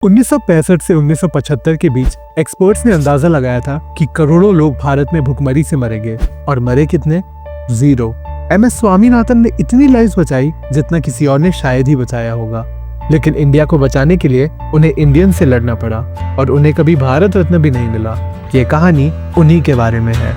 1965 से 1975 के बीच एक्सपर्ट्स ने अंदाजा लगाया था कि करोड़ों लोग भारत में भुखमरी से मरेंगे, और मरे कितने? 0। एमएस स्वामीनाथन ने इतनी लाइव्स बचाई जितना किसी और ने शायद ही बचाया होगा। लेकिन इंडिया को बचाने के लिए उन्हें इंडियन से लड़ना पड़ा, और उन्हें कभी भारत रत्न भी नहीं मिला। ये कहानी उन्हीं के बारे में है।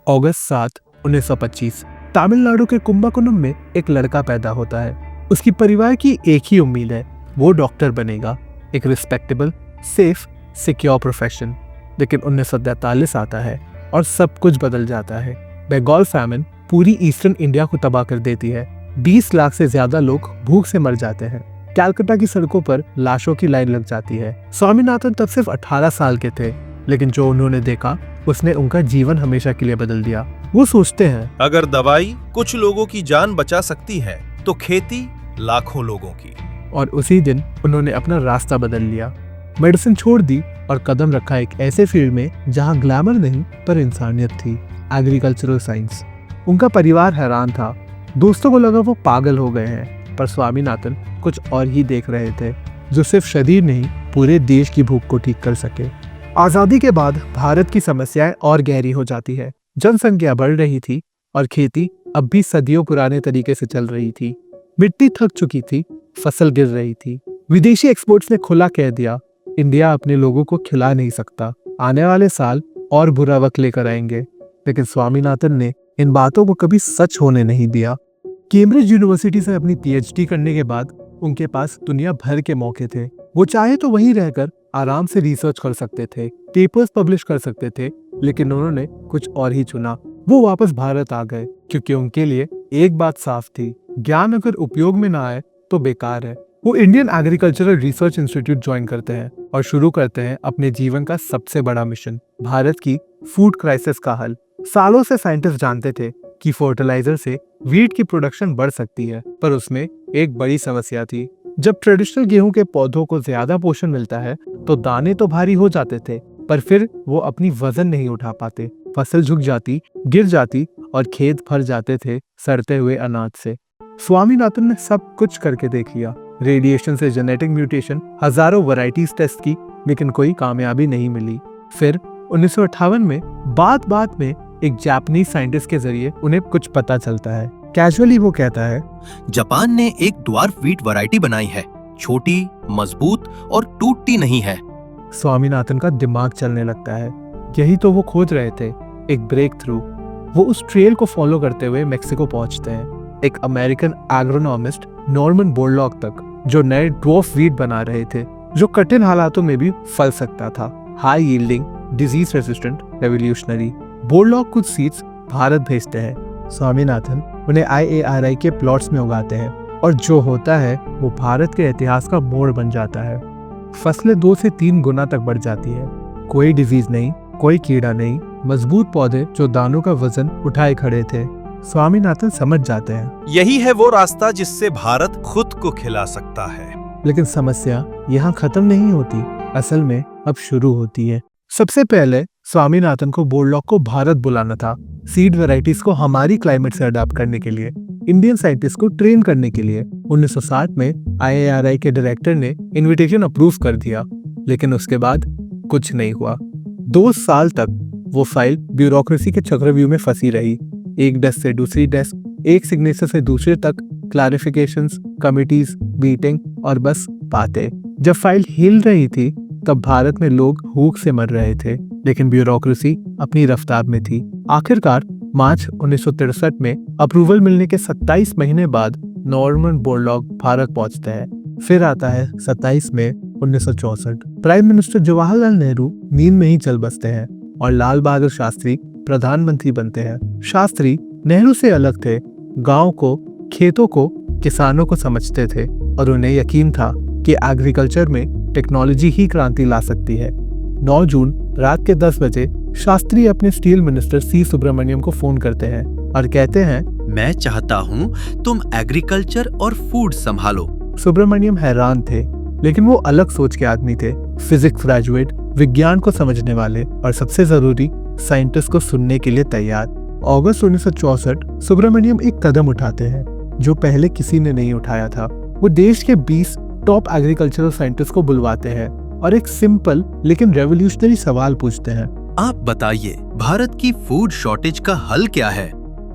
अगस्त 7, 1925 तमिलनाडु के कुंभकोणम में एक लड़का पैदा होता है। उसकी परिवार की एक ही उम्मीद है, वो डॉक्टर बनेगा, एक रिस्पेक्टेबल, सेफ, सिक्योर प्रोफेशन। लेकिन 1943 आता है और सब कुछ बदल जाता है। बंगाल फैमिन पूरी ईस्टर्न इंडिया को तबाह कर देती है। 20 लाख से ज्यादा लोग भूख से मर जाते हैं। कलकत्ता की सड़कों पर लाशों की लाइन लग जाती है। स्वामीनाथन तब सिर्फ 18 साल के थे, लेकिन जो उन्होंने देखा उसने उनका जीवन हमेशा के लिए बदल दिया। वो सोचते हैं, अगर दवाई कुछ लोगों की जान बचा सकती है तो खेती लाखों लोगों की। और उसी दिन उन्होंने अपना रास्ता बदल लिया। मेडिसिन छोड़ दी और कदम रखा एक ऐसे फील्ड में जहां ग्लैमर नहीं पर इंसानियत थी, एग्रीकल्चरल साइंस। उनका परिवार हैरान था। दोस्तों को लगा वो पागल हो गए हैं, पर स्वामीनाथन कुछ और ही देख रहे थे, जो सिर्फ शरीर नहीं पूरे देश की भूख को ठीक कर सके। आजादी के बाद भारत की समस्याएं और गहरी हो जाती है। जनसंख्या बढ़ रही थी और खेती अब भी सदियों पुराने तरीके से चल रही थी। मिट्टी थक चुकी थी, फसल गिर रही थी। विदेशी एक्सपोर्ट्स ने खुला कह दिया, इंडिया अपने लोगों को खिला नहीं सकता, आने वाले साल और बुरा वक्त लेकर आएंगे। लेकिन स्वामीनाथन ने इन बातों को कभी सच होने नहीं दिया। कैम्ब्रिज यूनिवर्सिटी से अपनी पीएचडी करने के बाद उनके पास दुनिया भर के मौके थे। वो चाहे तो वहीं रहकर आराम से रिसर्च कर सकते थे, पेपर्स पब्लिश कर सकते थे, लेकिन उन्होंने कुछ और ही चुना। वो वापस भारत आ गए, क्योंकि उनके लिए एक बात साफ थी, ज्ञान अगर उपयोग में ना आए तो बेकार है। वो Indian agricultural research institute join करते हैं और शुरू करते हैं अपने जीवन का सबसे बड़ा मिशन, भारत की फूड क्राइसिस का हल। सालों से साइंटिस्ट जानते थे कि फर्टिलाइजर से वीट की प्रोडक्शन बढ़ सकती है, पर उसमें एक बड़ी समस्या थी। जब ट्रेडिशनल गेहूं के पौधों को ज्यादा पोषण मिलता है तो दाने तो भारी हो जाते थे, पर फिर वो अपनी वजन नहीं उठा पाते। फसल झुक जाती, गिर जाती और खेत भर जाते थे सड़ते हुए अनाज से। स्वामीनाथन ने सब कुछ करके देख लिया, रेडिएशन से जेनेटिक म्यूटेशन, हजारों वैरायटीज टेस्ट की, लेकिन कोई कामयाबी नहीं मिली। फिर 1958 में बात में एक जापानीज साइंटिस्ट के जरिए उन्हें कुछ पता चलता है। कैजुअली वो कहता है, जापान ने एक ड्वार्फ वीट वैरायटी बनाई है, छोटी, मजबूत और टूटती नहीं है। स्वामीनाथन का दिमाग चलने लगता है। यही तो वो खोज रहे थे, एक ब्रेक थ्रू। वो उस ट्रेल को फॉलो करते हुए मेक्सिको पहुंचते हैं, एक अमेरिकन एग्रोनॉमिस्ट नॉर्मन बोरलॉग तक, जो नए ड्वार्फ वीट बना रहे थे, जो कठिन हालातों में भी फल सकता था। High yielding, disease resistant, revolutionary. Borlaug कुछ सीड्स भारत भेजते हैं। स्वामीनाथन उन्हें IARI के प्लॉट्स में उगाते हैं, और जो होता है वो भारत के इतिहास का मोड़ बन जाता है। फसलें 2 से 3 गुना तक बढ़ जाती है। कोई डिजीज नहीं, कोई कीड़ा नहीं, मजबूत पौधे जो दानों का वजन उठाए खड़े थे। स्वामीनाथन समझ जाते हैं, यही है वो रास्ता जिससे भारत खुद को खिला सकता है। लेकिन समस्या यहाँ खत्म नहीं होती, असल में अब शुरू होती है। सबसे पहले स्वामीनाथन को बोरलॉग को भारत बुलाना था, सीड वैरायटीज को हमारी क्लाइमेट से अडॉप्ट करने के लिए, इंडियन साइंटिस्ट को ट्रेन करने के लिए। 1960 में IARI के डायरेक्टर ने इनविटेशन अप्रूव कर दिया, लेकिन उसके बाद कुछ नहीं हुआ। 2 साल तक वो फाइल ब्यूरोक्रेसी के चक्रव्यूह में फंसी रही, एक डेस्क से दूसरी डेस्क, एक सिग्नेचर से दूसरे तक, क्लैरिफिकेशंस, कमिटीज, मीटिंग और बस बातें। जब फाइल हिल रही थी तब भारत में लोग भूख से मर रहे थे, लेकिन ब्यूरोक्रेसी अपनी रफ्तार में थी। आखिरकार मार्च 1963 में अप्रूवल मिलने के 27 महीने बाद नॉर्मन बोरलॉग भारत पहुंचते हैं। फिर आता है 27 मई 1964। प्राइम मिनिस्टर जवाहरलाल नेहरू नींद में ही चल बसते हैं और लाल बहादुर शास्त्री प्रधानमंत्री बनते हैं। शास्त्री नेहरू से अलग थे, गांव को, खेतों को, किसानों को समझते थे, और उन्हें यकीन था कि एग्रीकल्चर में टेक्नोलॉजी ही क्रांति ला सकती है। 9 जून रात के 10 बजे शास्त्री अपने स्टील मिनिस्टर C. सुब्रमण्यम को फोन करते हैं और कहते हैं, मैं चाहता हूँ तुम एग्रीकल्चर और फूड संभालो। सुब्रमण्यम हैरान थे, लेकिन वो अलग सोच के आदमी थे, फिजिक्स ग्रेजुएट, विज्ञान को समझने वाले, और सबसे जरूरी साइंटिस्ट को सुनने के लिए तैयार। अगस्त 1964 सुब्रमण्यम एक कदम उठाते हैं जो पहले किसी ने नहीं उठाया था। वो देश के 20 टॉप एग्रीकल्चरल साइंटिस्ट को बुलवाते हैं और एक सिंपल लेकिन रेवोल्यूशनरी सवाल पूछते हैं। आप बताइए, भारत की फूड शॉर्टेज का हल क्या है?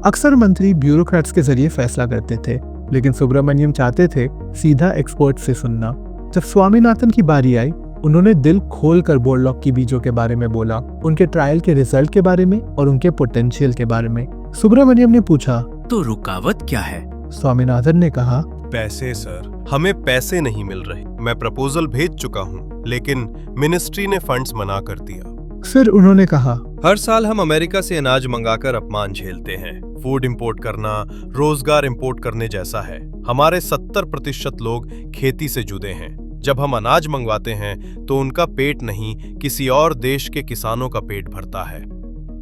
अक्सर मंत्री ब्यूरोक्रेट्स के जरिए फैसला करते थे, लेकिन सुब्रमण्यम चाहते थे सीधा एक्सपर्ट से सुनना। जब स्वामीनाथन की बारी आई, उन्होंने दिल खोल कर बोरलॉग की बीजों के बारे में बोला, उनके ट्रायल के रिजल्ट के बारे में और उनके पोटेंशियल के बारे में। सुब्रमण्यम ने पूछा, तो रुकावट क्या है? स्वामीनाथन ने कहा, पैसे सर, हमें पैसे नहीं मिल रहे। मैं प्रपोजल भेज चुका हूँ, लेकिन मिनिस्ट्री ने फंड्स मना कर दिया। फिर उन्होंने कहा, हर साल हम अमेरिका से अनाज मंगाकर अपमान झेलते हैं। फूड इंपोर्ट करना रोजगार इंपोर्ट करने जैसा है। हमारे 70% लोग खेती से जुड़े हैं। जब हम अनाज मंगवाते हैं तो उनका पेट नहीं, किसी और देश के किसानों का पेट भरता है।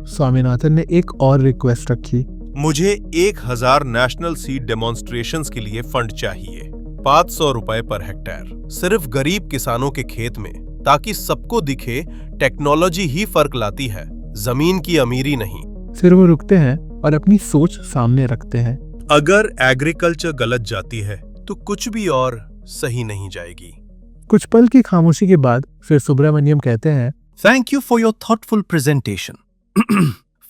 स्वामीनाथन ने एक और रिक्वेस्ट रखी, मुझे 1000 नेशनल सीड डेमोन्स्ट्रेशंस के लिए फंड चाहिए, 500 रुपए पर हेक्टेयर, सिर्फ गरीब किसानों के खेत में, ताकि सबको दिखे टेक्नोलॉजी ही फर्क लाती है, जमीन की अमीरी नहीं। फिर वो रुकते हैं और अपनी सोच सामने रखते हैं। अगर एग्रीकल्चर गलत जाती है तो कुछ भी और सही नहीं जाएगी। कुछ पल की खामोशी के बाद फिर सुब्रमण्यम कहते हैं, thank you for your thoughtful presentation.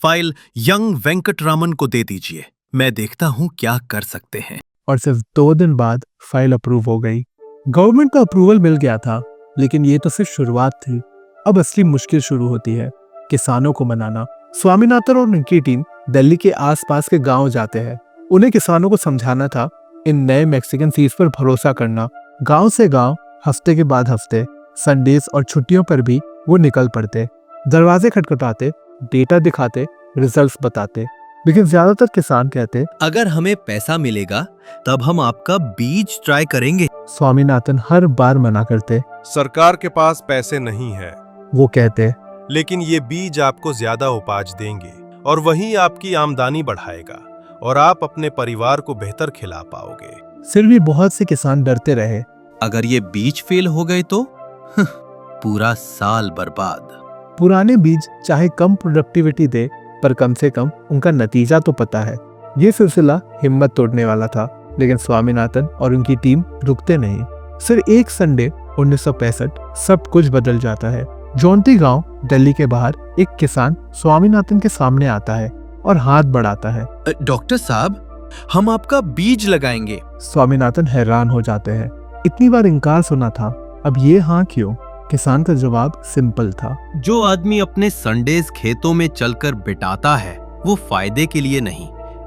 File young Venkataraman को दे दीजिए, मैं देखता हूँ क्या कर सकते हैं। और सिर्फ 2 दिन बाद फाइल अप्रूव हो गई। गवर्नमेंट का अप्रूवल मिल गया था, लेकिन ये तो सिर्फ शुरुआत थी। अब असली मुश्किल शुरू होती है, किसानों को मनाना। स्वामीनाथन और उनकी टीम दिल्ली के आसपास के गांव जाते हैं। उन्हें किसानों को समझाना था इन नए मैक्सिकन सीड्स पर भरोसा करना। गांव से गांव, हफ्ते के बाद हफ्ते, संडेज और छुट्टियों पर भी वो निकल पड़ते, दरवाजे खटखटाते, डेटा दिखाते, रिजल्ट्स बताते। लेकिन ज्यादातर किसान कहते, अगर हमें पैसा मिलेगा तब हम आपका बीज ट्राई करेंगे। स्वामीनाथन हर बार मना करते। सरकार के पास पैसे नहीं है, वो कहते, लेकिन ये बीज आपको ज्यादा उपज देंगे और वही आपकी आमदनी बढ़ाएगा और आप अपने परिवार को बेहतर खिला पाओगे। फिर भी बहुत से किसान डरते रहे। अगर ये बीज फेल हो गए तो पूरा साल बर्बाद। पुराने बीज चाहे कम प्रोडक्टिविटी दे, पर कम से कम उनका नतीजा तो पता है। ये सिलसिला हिम्मत तोड़ने वाला था, लेकिन स्वामीनाथन और उनकी टीम रुकते नहीं। सिर्फ एक संडे 1965 सब कुछ बदल जाता है। जौनती गांव, दिल्ली के बाहर, एक किसान स्वामीनाथन के सामने आता है और हाथ बढ़ाता है। डॉक्टर साहब, हम आपका बीज लगाएंगे। स्वामीनाथन हैरान हो जाते हैं। इतनी बार इनकार सुना था, अब ये हाँ क्यों? किसान का जवाब सिंपल था, जो आदमी अपने संडेज खेतों में चलकर बिताता है वो फायदे के लिए नहीं,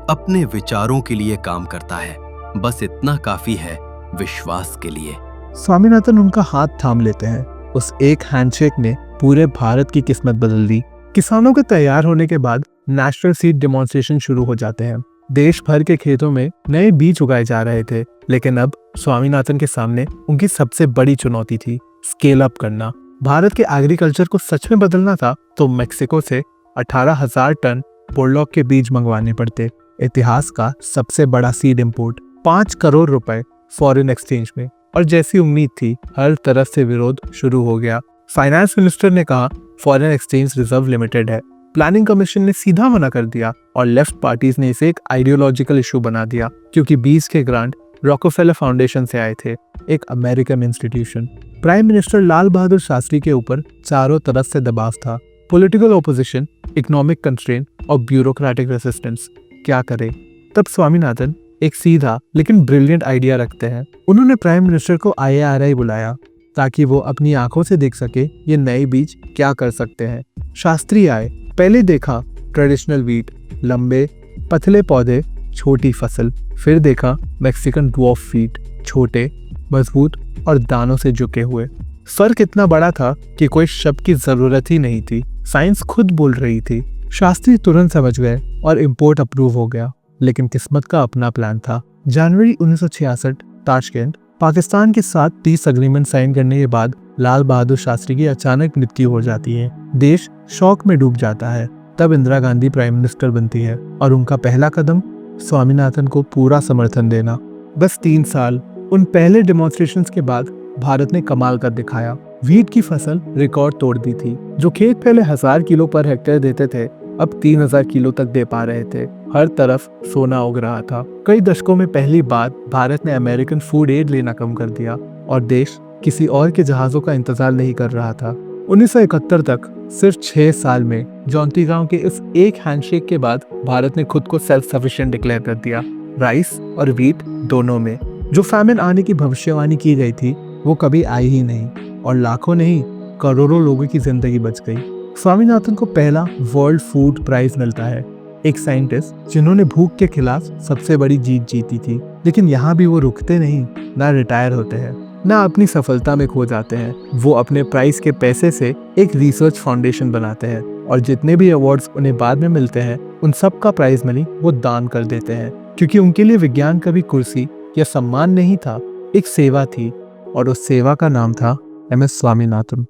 अपने विचारों के लिए काम करता है। बस इतना काफी है विश्वास के लिए। स्वामीनाथन उनका हाथ थाम लेते हैं। उस एक हैंडशेक ने पूरे भारत की किस्मत बदल दी। किसानों के तैयार होने के बाद नेशनल सीड डेमोन्स्ट्रेशन शुरू हो जाते हैं। देश भर के खेतों में नए बीज उगाए जा रहे थे, लेकिन अब स्वामीनाथन के सामने उनकी सबसे बड़ी चुनौती थी स्केल अप करना। भारत के एग्रीकल्चर को सच में बदलना था तो मेक्सिको से 18,000 टन बोरलॉग के बीज मंगवाने पड़ते। इतिहास का सबसे बड़ा सीड इंपोर्ट, 5 करोड़ रुपए फॉरेन एक्सचेंज में। और जैसी उम्मीद थी, हर तरफ से विरोध शुरू हो गया। फाइनेंस मिनिस्टर ने कहा फॉरेन एक्सचेंज रिजर्व लिमिटेड है। प्लानिंग कमीशन ने सीधा मना कर दिया और लेफ्ट पार्टीज ने इसे एक आइडियोलॉजिकल इशू बना दिया, क्योंकि बीज के ग्रांट रॉकफेलर फाउंडेशन से आए थे, एक American institution. Prime minister Lal Bahadur Shastri के ऊपर चारों तरफ से दबाव था, पॉलिटिकल ओपोजिशन, इकोनॉमिक कंस्ट्रेंट और ब्यूरोक्रेटिक रेसिस्टेंस। क्या करे? तब स्वामीनाथन एक सीधा लेकिन ब्रिलियंट आइडिया रखते हैं। उन्होंने प्राइम मिनिस्टर को IARI बुलाया ताकि वो अपनी आंखों से देख सके ये नए बीज क्या कर सकते हैं। शास्त्री आए, पहले देखा ट्रेडिशनल वीट, लंबे पतले पौधे, छोटी फसल। फिर देखा मैक्सिकन ड्वार्फ वीट, छोटे, मजबूत और दानों से झुके हुए। फर्क इतना बड़ा था कि कोई शब्द की जरूरत ही नहीं थी, साइंस खुद बोल रही थी। शास्त्री तुरंत समझ गए और इंपोर्ट अप्रूव हो गया। लेकिन किस्मत का अपना प्लान था। जनवरी 1966 ताशकंद, पाकिस्तान के साथ पीस एग्रीमेंट साइन करने के बाद लाल बहादुर शास्त्री की अचानक मृत्यु हो जाती है। देश शौक में डूब जाता है। तब इंदिरा गांधी प्राइम मिनिस्टर बनती है और उनका पहला कदम स्वामीनाथन को पूरा समर्थन देना। बस 3 साल, उन पहले डेमोन्स्ट्रेशंस के बाद भारत ने कमाल कर दिखाया। वीट की फसल रिकॉर्ड तोड़ दी थी। जो खेत पहले 1000 किलो पर हेक्टेयर देते थे, अब 3000 किलो तक दे पा रहे थे। हर तरफ सोना उग रहा था। कई दशकों में पहली बार भारत ने अमेरिकन फूड एड लेना कम कर दिया। और देश किसी और के जहाज़ों का इंतजार नहीं कर रहा था। 1971 तक सिर्फ 6 साल में जॉन्टी गांव के इस एक हैंडशेक के बाद भारत ने खुद को सेल्फ सफिशिएंट डिक्लेयर कर दिया, राइस और व्हीट दोनों में। जो फैमिन आने की भविष्यवाणी की गई थी वो कभी आई ही नहीं और लाखों नहीं करोड़ों लोगों की जिंदगी बच गई। स्वामीनाथन को पहला वर्ल्ड फूड प्राइज मिलता है, एक साइंटिस्ट जिन्होंने भूख के खिलाफ सबसे बड़ी जीत जीती थी। लेकिन यहाँ भी वो रुकते नहीं, ना रिटायर होते हैं, ना अपनी सफलता में खो जाते हैं। वो अपने प्राइज के पैसे से एक रिसर्च फाउंडेशन बनाते हैं और जितने भी अवार्ड्स उन्हें बाद में मिलते हैं उन सब का प्राइज मनी वो दान कर देते हैं, क्योंकि उनके लिए विज्ञान कभी कुर्सी या सम्मान नहीं था, एक सेवा थी और उस सेवा का नाम था MS स्वामीनाथन।